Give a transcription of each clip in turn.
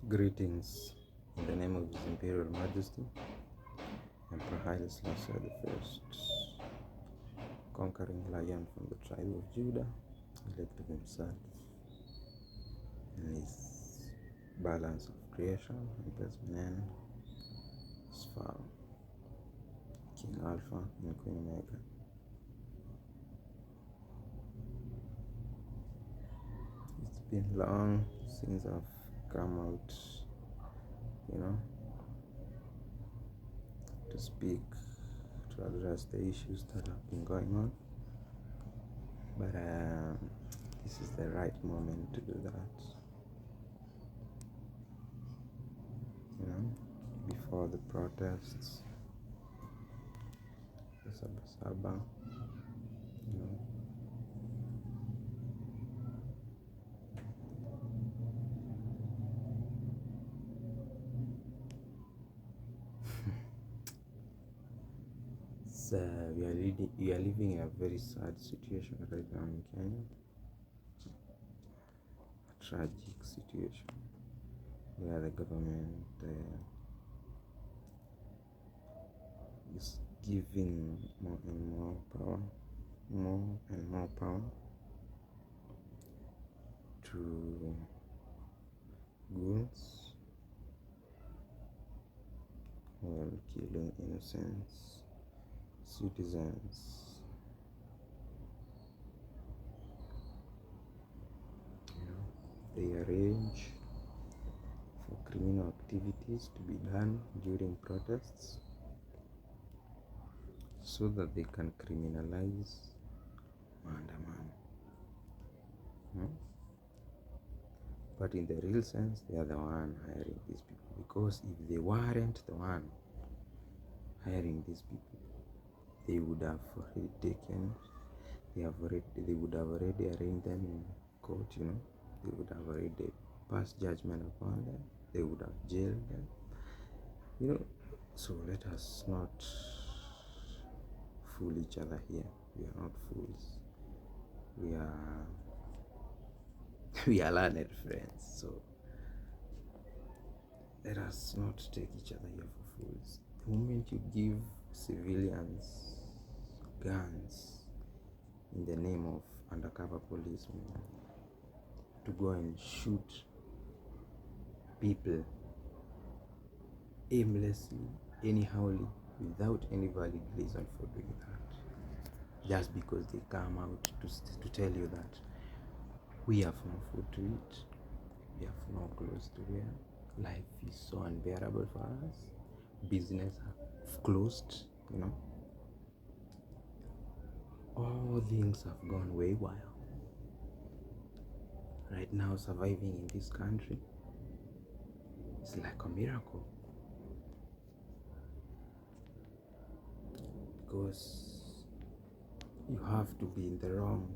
Greetings in the name of His Imperial Majesty, Emperor Haile Selassie the First, conquering lion from the tribe of Judah, elected himself in his balance of creation and best men, his father, King Alpha and Queen Omega. It's been long since I've come out, to speak, to address the issues that have been going on, but this is the right moment to do that, before the protests, the Sabasaba, we are living in a very sad situation right now in Kenya, a tragic situation where the government is giving more and more power to goons while killing innocent citizens. They arrange for criminal activities to be done during protests so that they can criminalize maandamano. But in the real sense, they are the one hiring these people, because if they weren't the one hiring these people, they would have already they would have already arraigned them in court, they would have already passed judgment upon them, they would have jailed them, so let us not fool each other here. We are not fools. We are learned friends, so let us not take each other here for fools. The moment you give civilians guns in the name of undercover policemen to go and shoot people aimlessly, anyhowly, without any valid reason for doing that, just because they come out to tell you that we have no food to eat, we have no clothes to wear, life is so unbearable for us, business have closed, all things have gone way wild. Right now, surviving in this country is like a miracle, because you have to be in the wrong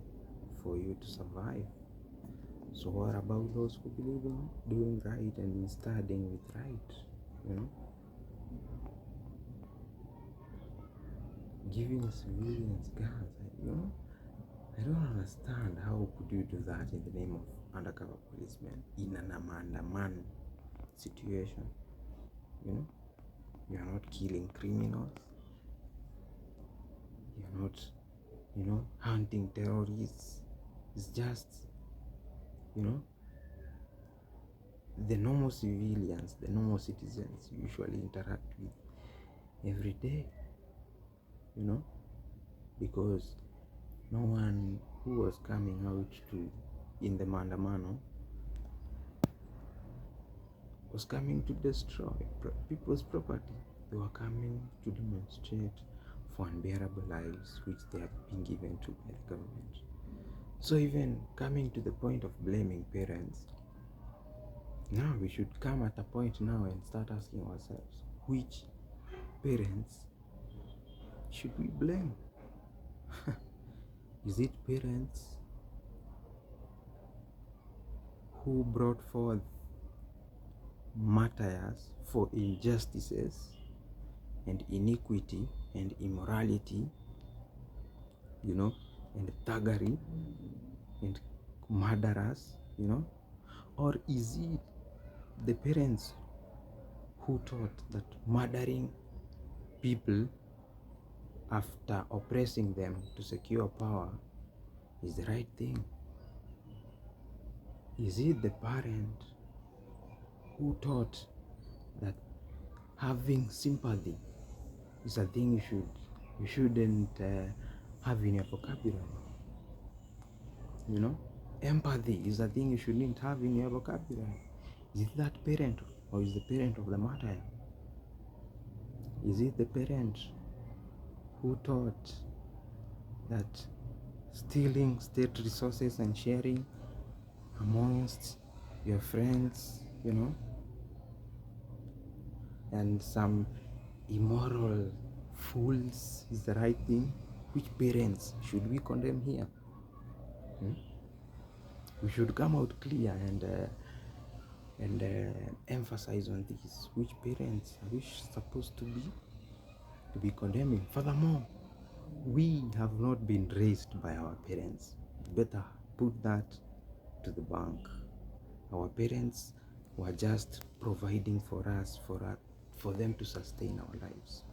for you to survive. So what about those who believe in doing right and in studying with right, giving civilians guns, I don't understand how could you do that in the name of undercover policemen in an maandamano situation. You are not killing criminals, you are not hunting terrorists. It's just the normal civilians, the normal citizens you usually interact with every day, because no one who was coming out in the maandamano was coming to destroy people's property. They were coming to demonstrate for unbearable lives which they have been given to by the government. So even coming to the point of blaming parents, now we should come at a point now and start asking ourselves, which parents should we blame? Is it parents who brought forth martyrs for injustices and iniquity and immorality, and thuggery and murderers, or is it the parents who taught that murdering people after oppressing them to secure power is the right thing? Is it the parent who taught that having sympathy is a thing you shouldn't have in your vocabulary? You know, empathy is a thing you shouldn't have in your vocabulary. Is it that parent, or is the parent of the matter? Is it the parent who taught that stealing state resources and sharing amongst your friends, you know, and some immoral fools is the right thing? Which parents should we condemn here? We should come out clear and emphasize on this. Which parents are we supposed to be condemning? Furthermore, we have not been raised by our parents. Better put that to the bank. Our parents were just providing for us, for them to sustain our lives.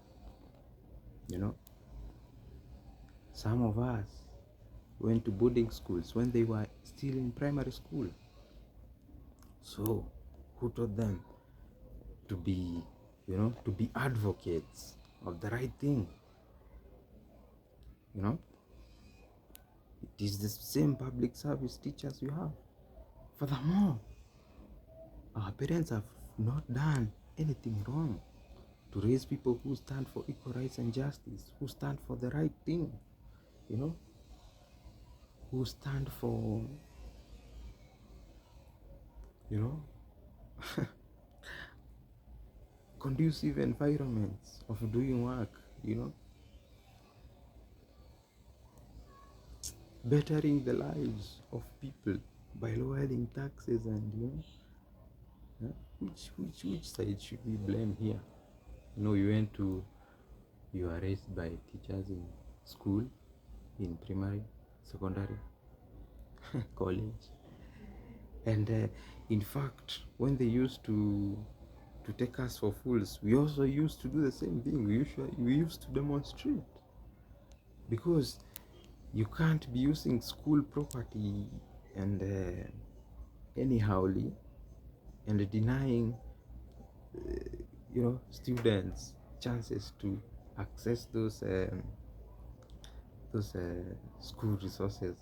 You know, some of us went to boarding schools when they were still in primary school. So who taught them to be, to be advocates of the right thing? You know, it is the same public service teachers you have. Furthermore, our parents have not done anything wrong to raise people who stand for equal rights and justice, who stand for the right thing, you know, who stand for, conducive environments of doing work, bettering the lives of people by lowering taxes and, which side should we blame here? You are raised by teachers in school, in primary, secondary, college, and in fact, when they used to take us for fools, we also used to do the same thing. We used to demonstrate, because you can't be using school property and anyhowly, and denying students chances to access those school resources,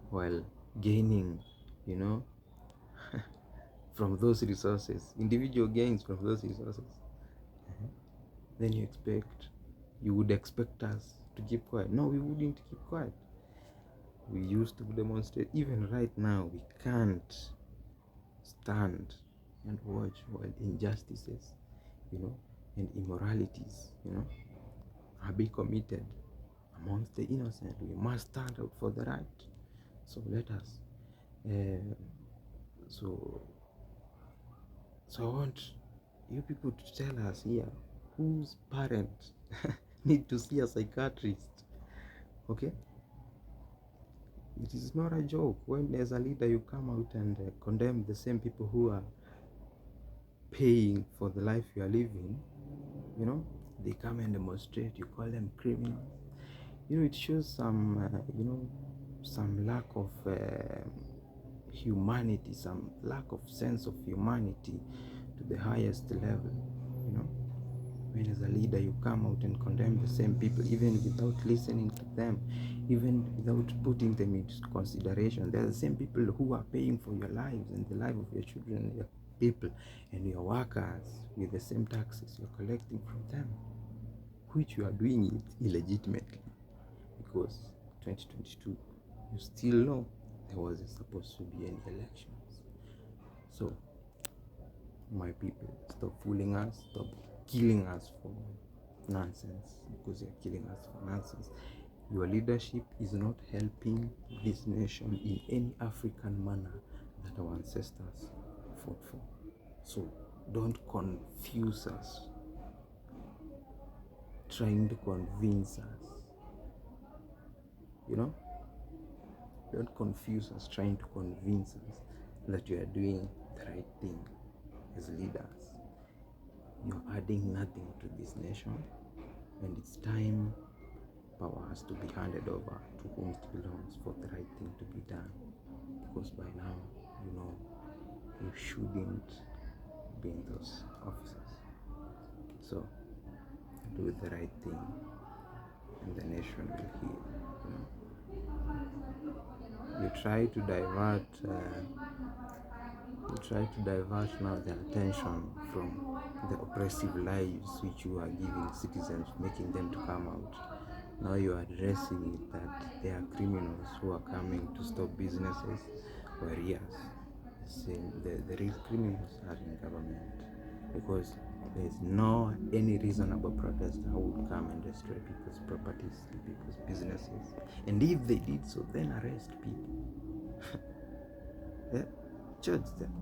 while gaining, from those resources, individual gains from those resources. Then you would expect us to keep quiet. No, we wouldn't keep quiet. We used to demonstrate. Even right now, we can't stand and watch while injustices, and immoralities, are being committed amongst the innocent. We must stand up for the right. So let us. So I want you people to tell us here, whose parents need to see a psychiatrist. Okay? It is not a joke when, as a leader, you come out and condemn the same people who are paying for the life you are living. They come and demonstrate, you call them criminals. It shows some some lack of humanity, some lack of sense of humanity to the highest level. When, as a leader, you come out and condemn the same people, even without listening to them, even without putting them into consideration. They're the same people who are paying for your lives and the life of your children, your people and your workers, with the same taxes you're collecting from them, which you are doing it illegitimately, because 2022, you still know there wasn't supposed to be any elections. So, my people, stop fooling us, stop killing us for nonsense, because you're killing us for nonsense. Your leadership is not helping this nation in any African manner that our ancestors fought for. So don't confuse us, trying to convince us, don't confuse us trying to convince us that you are doing the right thing as leaders. You're adding nothing to this nation, and it's time power has to be handed over to whom it belongs for the right thing to be done. Because by now, you shouldn't be in those offices. So do the right thing, and the nation will heal. You try to divert. Now the attention from the oppressive lives which you are giving citizens, making them to come out. Now you are addressing it that there are criminals who are coming to stop businesses, whereas the real criminals are in government, because there's no any reasonable protester who would come and destroy people's properties, people's businesses, and if they did so, then arrest people. Yeah? Judge them.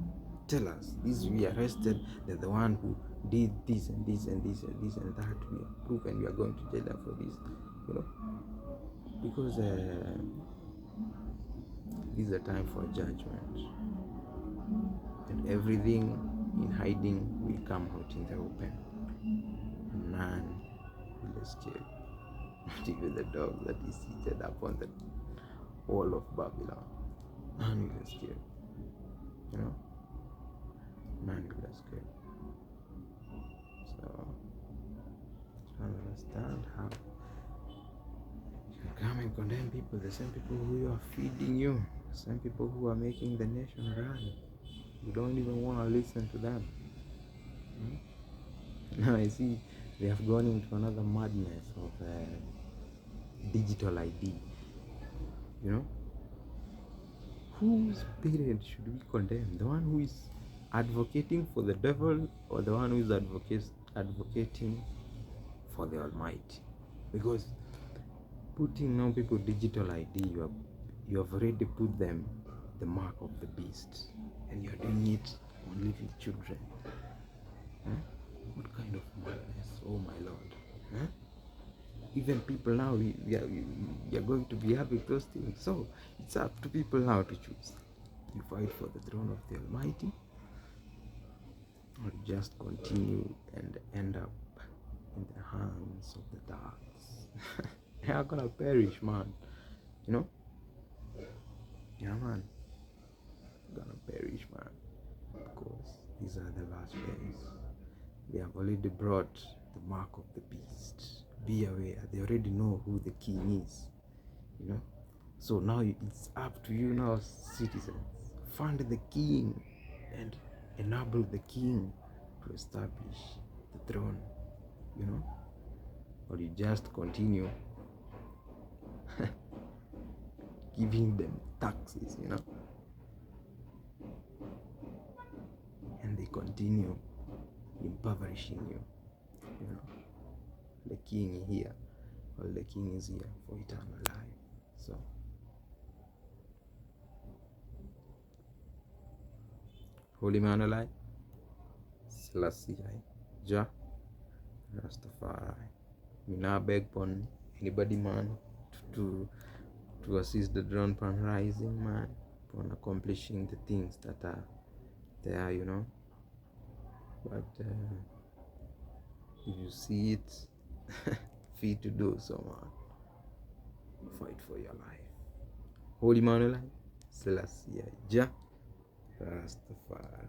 Tell us, this we arrested, they're the one who did this and this and this and this and that. We approve and we are going to jail them for this. Because this is a time for judgment, and everything in hiding will come out in the open. None will escape. Not even the dog that is seated upon the wall of Babylon. None will escape. None will escape. So I don't understand how you come and condemn people, the same people who are feeding you, the same people who are making the nation run. You don't even want to listen to them. Now I see they have gone into another madness of digital ID. Whose parent should we condemn? The one who is advocating for the devil, or the one who is advocating for the Almighty? Because putting now people digital ID, you have already put them the mark of the beast, and you're doing it on little children. What kind of madness? Oh my Lord. Even people now, we are going to be having those things. So it's up to people now to choose. You fight for the throne of the Almighty, or just continue and end up in the hands of the darks. They are gonna perish, man. Yeah, man. Gonna perish, man. Because these are the last days. They have already brought the mark of the beast. Be aware. They already know who the king is. So now it's up to you now, citizens. Fund the king and enable the king to establish the throne. Or you just continue giving them taxes, and they continue impoverishing you. The king here, or the king is here for eternal life. So Holy EMMANUEL, SELASSIE, Jah, Rastafari. We now beg upon anybody, man, to assist the drone pan rising, man, on accomplishing the things that are there, but if you see it fit to do so, man, fight for your life. Holy EMMANUEL, SELASSIE, Jah, Rastafari.